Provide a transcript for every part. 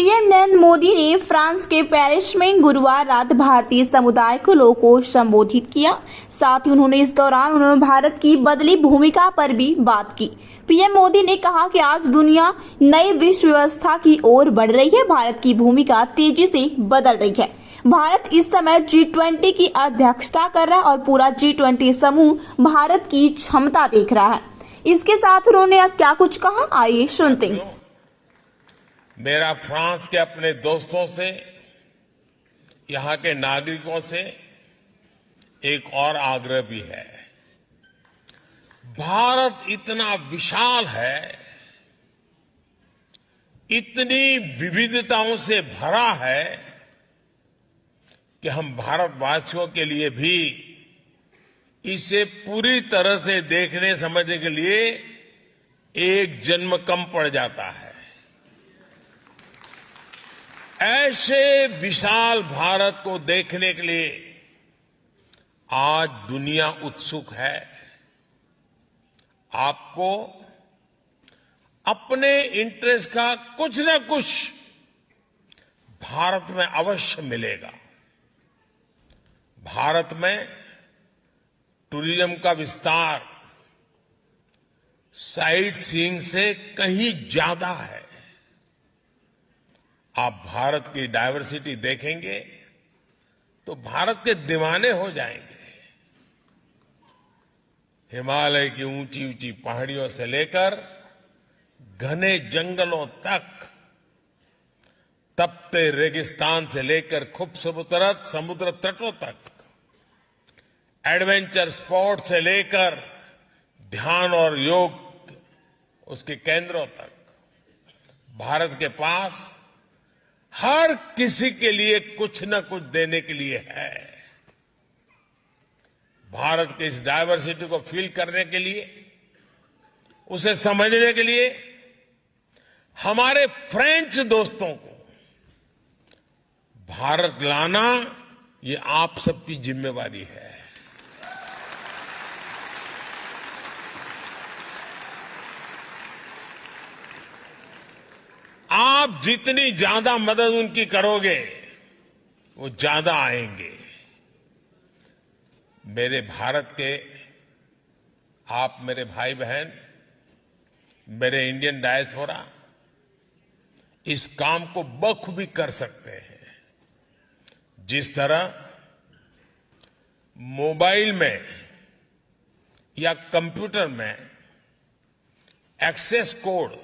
PM Narendra Modi ने France के Paris में गुरुवार रात भारतीय समुदाय को लोगों को संबोधित किया। साथ ही इस दौरान उन्होंने भारत की बदली भूमिका पर भी बात की। पीएम मोदी ने कहा कि आज दुनिया नई विश्व व्यवस्था की ओर बढ़ रही है। भारत की भूमिका तेजी से बदल रही है। भारत इस समय G20 की अध्यक्षता कर रहा है और पूरा G20 समूह भारत की क्षमता देख रहा है। इसके साथ उन्होंने क्या कुछ कहा, आइए सुनते हैं। मेरा फ्रांस के अपने दोस्तों से, यहां के नागरिकों से एक और आग्रह भी है। भारत इतना विशाल है, इतनी विविधताओं से भरा है कि हम भारतवासियों के लिए भी इसे पूरी तरह से देखने समझने के लिए एक जन्म कम पड़ जाता है। ऐसे विशाल भारत को देखने के लिए आज दुनिया उत्सुक है। आपको अपने इंटरेस्ट का कुछ न कुछ भारत में अवश्य मिलेगा। भारत में टूरिज्म का विस्तार साइट सीइंग से कहीं ज्यादा है। आप भारत की डायवर्सिटी देखेंगे तो भारत के दीवाने हो जाएंगे। हिमालय की ऊंची ऊंची पहाड़ियों से लेकर घने जंगलों तक, तपते रेगिस्तान से लेकर खूबसूरत समुद्र तटों तक, एडवेंचर स्पोर्ट से लेकर ध्यान और योग उसके केंद्रों तक, भारत के पास हर किसी के लिए कुछ न कुछ देने के लिए है। भारत की इस डायवर्सिटी को फील करने के लिए, उसे समझने के लिए हमारे फ्रेंच दोस्तों को भारत लाना ये आप सबकी जिम्मेवारी है। आप जितनी ज्यादा मदद उनकी करोगे वो ज्यादा आएंगे। मेरे भारत के आप मेरे भाई बहन, मेरे इंडियन डायस्पोरा इस काम को बखूबी कर सकते हैं। जिस तरह मोबाइल में या कंप्यूटर में एक्सेस कोड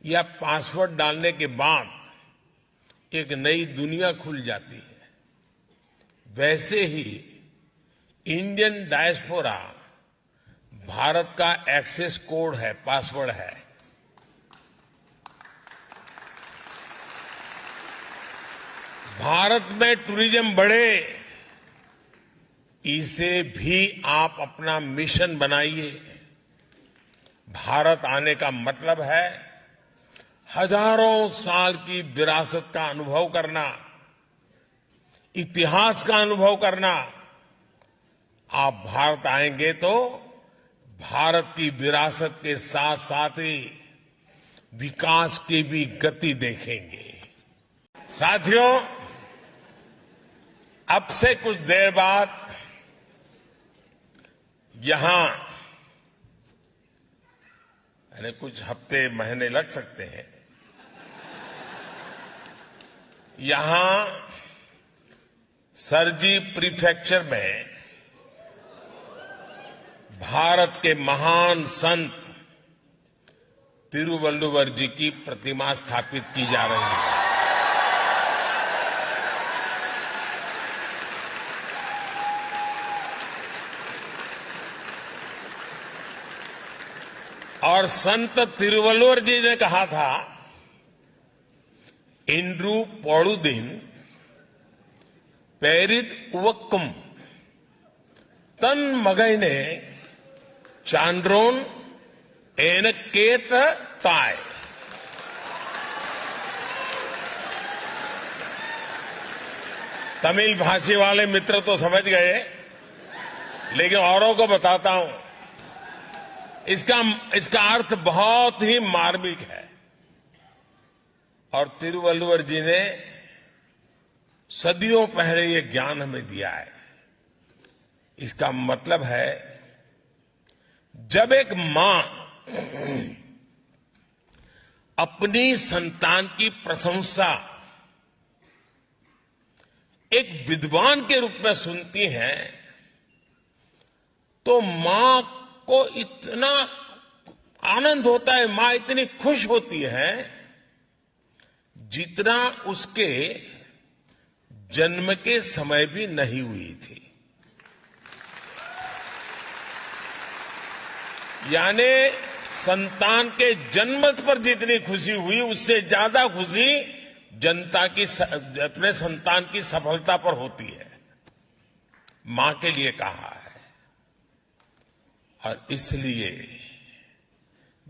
या पासवर्ड डालने के बाद एक नई दुनिया खुल जाती है, वैसे ही इंडियन डायस्पोरा भारत का एक्सेस कोड है, पासवर्ड है। भारत में टूरिज्म बढ़े, इसे भी आप अपना मिशन बनाइए। भारत आने का मतलब है हजारों साल की विरासत का अनुभव करना, इतिहास का अनुभव करना। आप भारत आएंगे तो भारत की विरासत के साथ साथ ही विकास की भी गति देखेंगे। साथियों, अब से कुछ देर बाद यहां कुछ हफ्ते महीने लग सकते हैं, यहां सरजी प्रीफेक्चर में भारत के महान संत तिरुवल्लुवर जी की प्रतिमा स्थापित की जा रही है। और संत तिरुवल्लुवर जी ने कहा था, इंद्रू पौड़ुदिन पेरित उवक्कम तन मगैने चांड्रोन एनकेट ताय। तमिल भाषी वाले मित्र तो समझ गए, लेकिन औरों को बताता हूं। इसका अर्थ बहुत ही मार्मिक है और तिरुवल्लुवर जी ने सदियों पहले ये ज्ञान हमें दिया है। इसका मतलब है, जब एक मां अपनी संतान की प्रशंसा एक विद्वान के रूप में सुनती है, तो मां को इतना आनंद होता है, मां इतनी खुश होती है जितना उसके जन्म के समय भी नहीं हुई थी। यानी संतान के जन्म पर जितनी खुशी हुई, उससे ज्यादा खुशी जनता की अपने संतान की सफलता पर होती है। मां के लिए कहा है। और इसलिए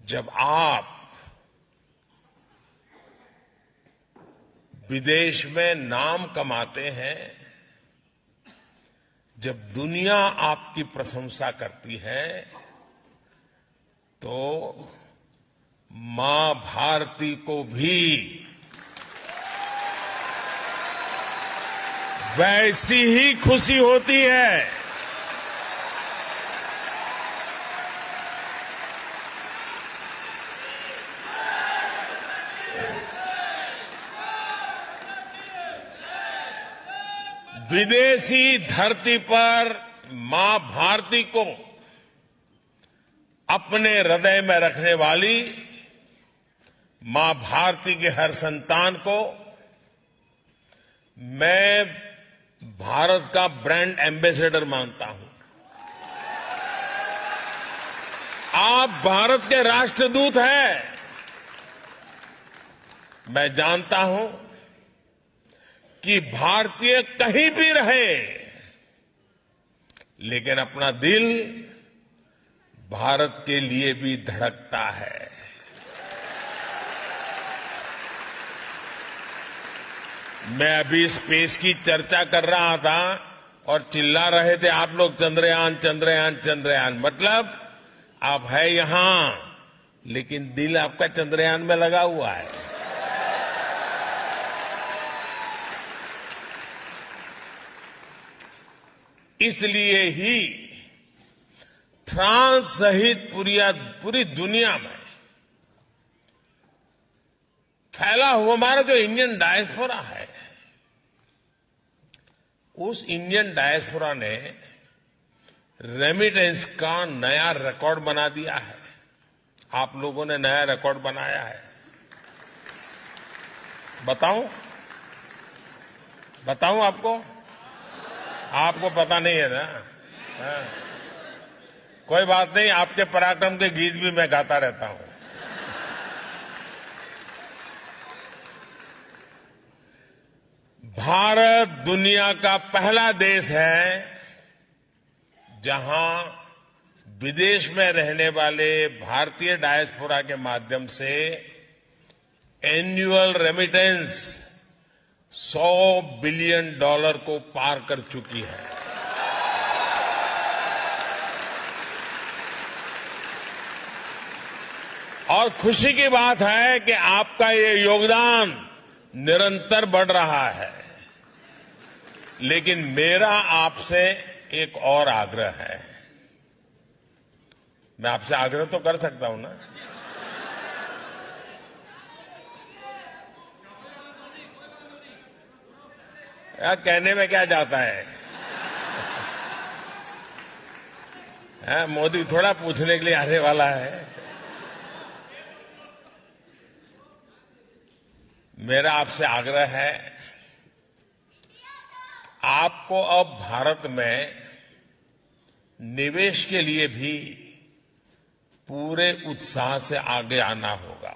जब आप विदेश में नाम कमाते हैं, जब दुनिया आपकी प्रशंसा करती है, तो मां भारती को भी वैसी ही खुशी होती है। विदेशी धरती पर मां भारती को अपने हृदय में रखने वाली मां भारती के हर संतान को मैं भारत का ब्रांड एम्बेसडर मानता हूं। आप भारत के राष्ट्रदूत हैं। मैं जानता हूं कि भारतीय कहीं भी रहे, लेकिन अपना दिल भारत के लिए भी धड़कता है। मैं अभी स्पेस की चर्चा कर रहा था और चिल्ला रहे थे आप लोग, चंद्रयान चंद्रयान चंद्रयान। मतलब आप है यहां, लेकिन दिल आपका चंद्रयान में लगा हुआ है। इसलिए ही फ्रांस सहित पूरी दुनिया में फैला हुआ हमारा जो इंडियन डायस्पोरा है, उस इंडियन डायस्पोरा ने रेमिटेंस का नया रिकॉर्ड बना दिया है। आप लोगों ने नया रिकॉर्ड बनाया है। बताऊं आपको? आपको पता नहीं है ना? हाँ। कोई बात नहीं, आपके पराक्रम के गीत भी मैं गाता रहता हूं। भारत दुनिया का पहला देश है जहां विदेश में रहने वाले भारतीय डायस्पोरा के माध्यम से एनुअल रेमिटेंस $100 बिलियन को पार कर चुकी है। और खुशी की बात है कि आपका ये योगदान निरंतर बढ़ रहा है। लेकिन मेरा आपसे एक और आग्रह है। मैं आपसे आग्रह तो कर सकता हूं ना? यार, कहने में क्या जाता है? मोदी थोड़ा पूछने के लिए आने वाला है। मेरा आपसे आग्रह है, आपको अब भारत में निवेश के लिए भी पूरे उत्साह से आगे आना होगा।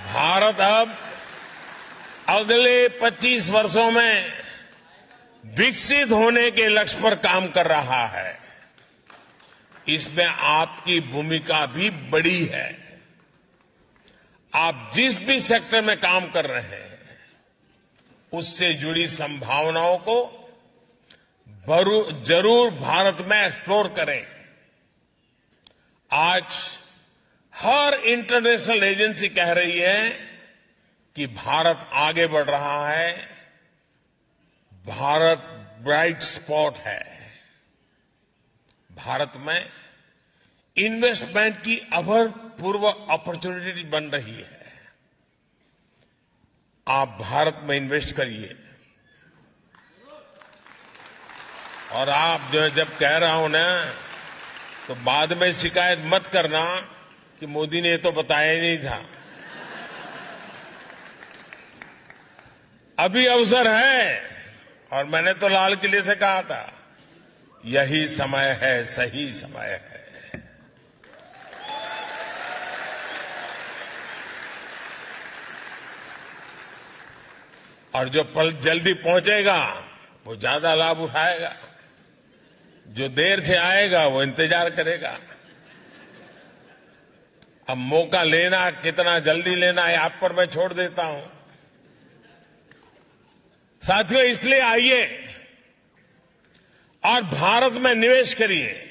भारत अब अगले 25 वर्षों में विकसित होने के लक्ष्य पर काम कर रहा है। इसमें आपकी भूमिका भी बड़ी है। आप जिस भी सेक्टर में काम कर रहे हैं, उससे जुड़ी संभावनाओं को जरूर भारत में एक्सप्लोर करें। आज हर इंटरनेशनल एजेंसी कह रही है कि भारत आगे बढ़ रहा है, भारत ब्राइट स्पॉट है। भारत में इन्वेस्टमेंट की अभूतपूर्व अपॉर्चुनिटी बन रही है। आप भारत में इन्वेस्ट करिए। और आप जो जब कह रहा हूं ना, तो बाद में शिकायत मत करना कि मोदी ने ये तो बताया ही नहीं था। अभी अवसर है, और मैंने तो लाल किले से कहा था, यही समय है, सही समय है। और जो पल जल्दी पहुंचेगा वो ज्यादा लाभ उठाएगा, जो देर से आएगा वो इंतजार करेगा। अब मौका लेना, कितना जल्दी लेना है, आप पर मैं छोड़ देता हूं। साथियों, इसलिए आइए और भारत में निवेश करिए।